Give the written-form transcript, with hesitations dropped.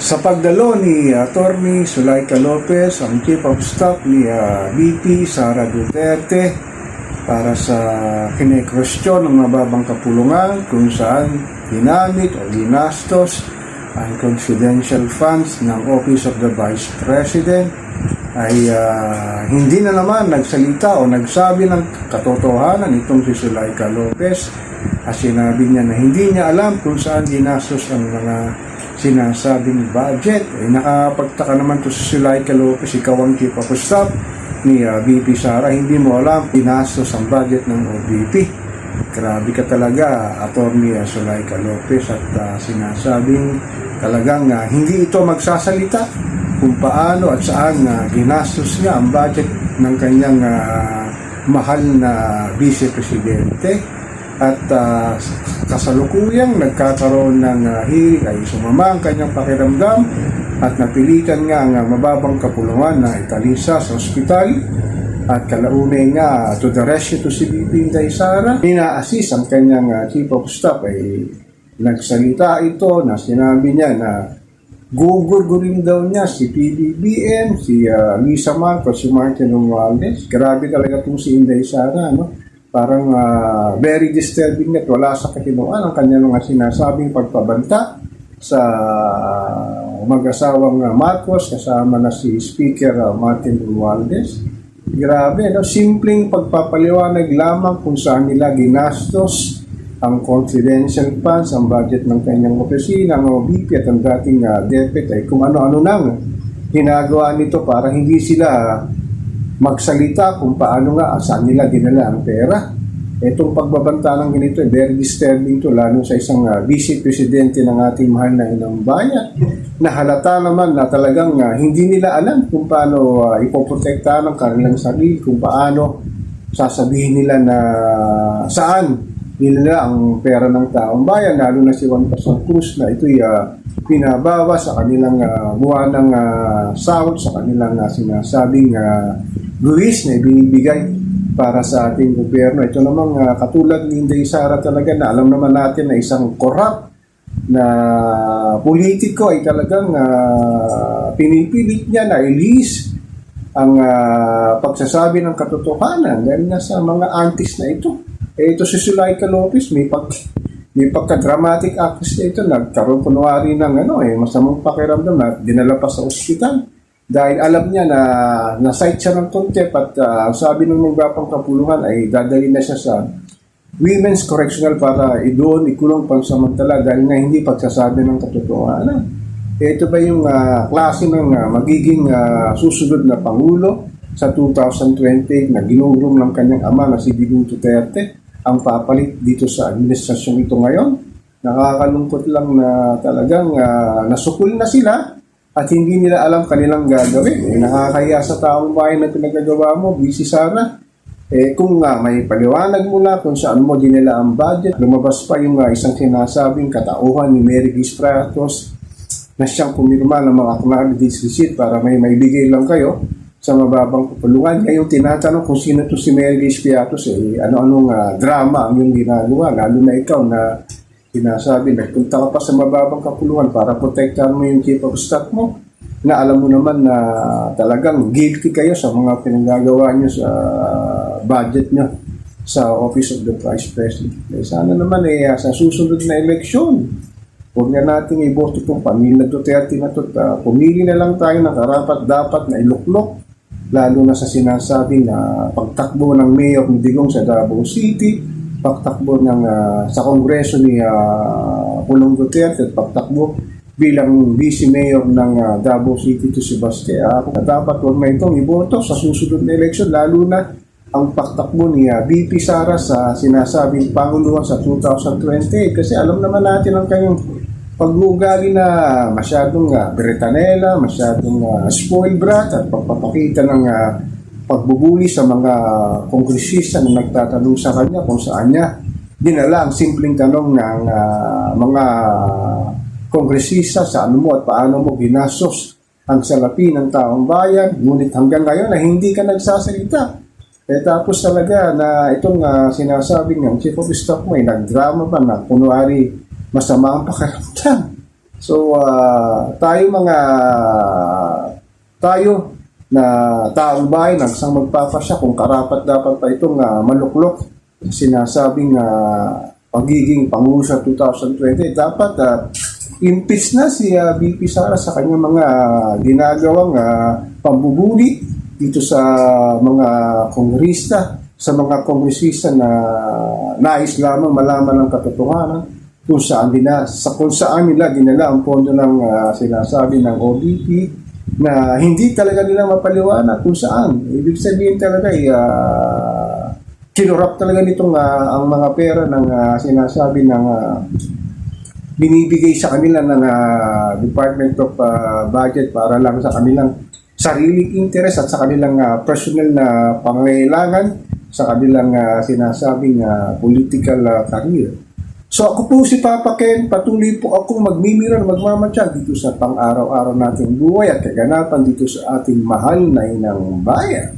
Sa pagdalo ni Atty. Zuleika Lopez, ang Chief of Staff ni VP Sara Duterte para sa kine-question ng mababang kapulungan kung saan ginamit o ginastos ang confidential funds ng Office of the Vice President ay hindi na naman nagsalita o nagsabi ng katotohanan itong si Zuleika Lopez at sinabi niya na hindi niya alam kung saan ginastos ang mga sinasabing budget. Nakapagtaka naman to si Zuleika Lopez, ikaw ang Chief of Staff ni VP Sara, hindi mo alam pinastos ang budget ng OVP. Grabe ka talaga, Atty. Zuleika Lopez, at sinasabing talagang hindi ito magsasalita kung paano at saan ginastos niya ang budget ng kanyang mahal na Vice Presidente. At kasalukuyang nagkakaroon ng hearing ay sumama ang kanyang pakiramdam at napilitan nga ang mababang kapulungan na italisa sa ospital at kalaunay nga to the rescue to si VP Inday Sara. Ina-assist ang kanyang Chief of Staff ay nagsalita ito na sinabi niya na gugurgurin daw niya si PBBM, si Lisa Marcos, si Martin Romualdez. Grabe talaga po si Inday Sara, no? Parang very disturbing at wala sa kahinuan ang kanyang mga sinasabing pagpabanta sa mag-asawang Marcos kasama na si Speaker Martin Romualdez. Grabe, no? Simpleng pagpapaliwanag lamang kung saan nila ginastos ang confidential funds, ang budget ng kanyang opisina, ang OVP at ang dating DepEd ay kung ano-ano nang ginagawa nito para hindi sila magsalita kung paano nga saan nila dinala ang pera. Itong pagbabanta ng ganito ay very disturbing to, lalo sa isang Vice Presidente ng ating mahal na inang bayan na halata naman na talagang hindi nila alam kung paano ipoprotektahan ang kanilang sarili, kung paano sasabihin nila na saan nila ang pera ng taong bayan, lalo na si Juan Pastor Cruz na ito'y pinabawa sa kanilang buwanang sahod, sa kanilang sinasabing buwis na ibinibigay para sa ating gobyerno. Ito namang katulad ni Inday Sara talaga na alam naman natin na isang corrupt na politiko ay talagang pinipilit niya na ilis ang pagsasabi ng katotohanan dahil nga sa mga antis na ito. Ito si Zuleika Lopez, may pagka-dramatic actress na ito, nagkaroon kunwari ng masamang pakiramdam na dinala pa sa ospital. Dahil alam niya na na-cite siya ng contempt at sabi ng mababang kapulungan ay dadalhin na siya sa Women's Correctional para doon ikulong pansamantala dahil nga hindi pagsasabi ng katotohanan. Ito ba yung klase ng magiging susunod na Pangulo sa 2020 na ginugulong ng kanyang ama na si Digong Duterte ang papalit dito sa administrasyon ito ngayon? Nakakalungkot lang na talagang nasukul na sila at hindi nila alam kanilang gagawin. Nakakaya sa taong bayan na pinagagawa mo, VP Sara. Kung may paliwanag mula kung saan mo dinala ang budget, lumabas pa yung isang sinasabing katauhan ni Mary Grace Piatos na siyang pumirma ng mga acknowledged receipt para may maibigay lang kayo sa mababang kapulungan. Ngayon tinatanong kung sino to si Mary Grace Piatos, ano-anong drama ang yung ginagawa, lalo na ikaw na sinasabi, nagpunta ka pa sa mababang kapulungan para protektahan mo yung Chief of Staff mo, na alam mo naman na talagang guilty kayo sa mga pinagagawa nyo sa budget nyo sa Office of the Vice President. Sana naman sa susunod na eleksyon, huwag na natin iboto itong pamilya Duterte na ito. Pumili na lang tayo ng karapat-dapat na iluklok, lalo na sa sinasabi na pagtakbo ng Mayor ni Digong sa Davao City, pagtakbo sa Kongreso ni Pulong Duterte at pagtakbo bilang Vice Mayor ng Davao City to si Baste. Dapat huwag na itong iboto sa susunod na eleksyon, lalo na ang pagtakbo ni VP Sara sa sinasabing Panguluhan sa 2020 kasi alam naman natin ang kanyang pag-uugali na masyadong Britanela, masyadong spoiled brat at pagpapakita ng pagbubuli sa mga kongresista na nagtatanong sa kanya kung saan niya dinala ang simpleng tanong ng mga kongresista sa ano mo at paano mo ginastos ang salapi ng taong bayan. Ngunit hanggang ngayon na hindi ka nagsasalita. Tapos talaga na itong sinasabing ng Chief of Staff mo ay nagdrama ba na kunwari masama ang pakiramdam. So, tayo na taong bayan, nagsang magpapasya kung karapat dapat pa itong maluklok sinasabing pagiging Pangulo sa 2020. Dapat impeach na si VP Sara sa kanyang mga ginagawang pambubuli dito sa mga kongrista, sa mga kongresista na nais lamang malaman ng katotohanan kung saan nila dinala ang pondo ng sinasabi ng OBP na hindi talaga nila mapaliwanag kung saan. Ibig sabihin talaga kinurap talaga nitong ang mga pera ng sinasabi ng binibigay sa kanila ng Department of Budget para lang sa kanilang sariling interest at sa kanilang personal na pangangailangan sa kanilang sinasabing political career. So ako po si Papa Ken, patuloy po akong magmimira, magmamatsyag dito sa pang-araw-araw nating buhay at kaganapan dito sa ating mahal na inang bayan.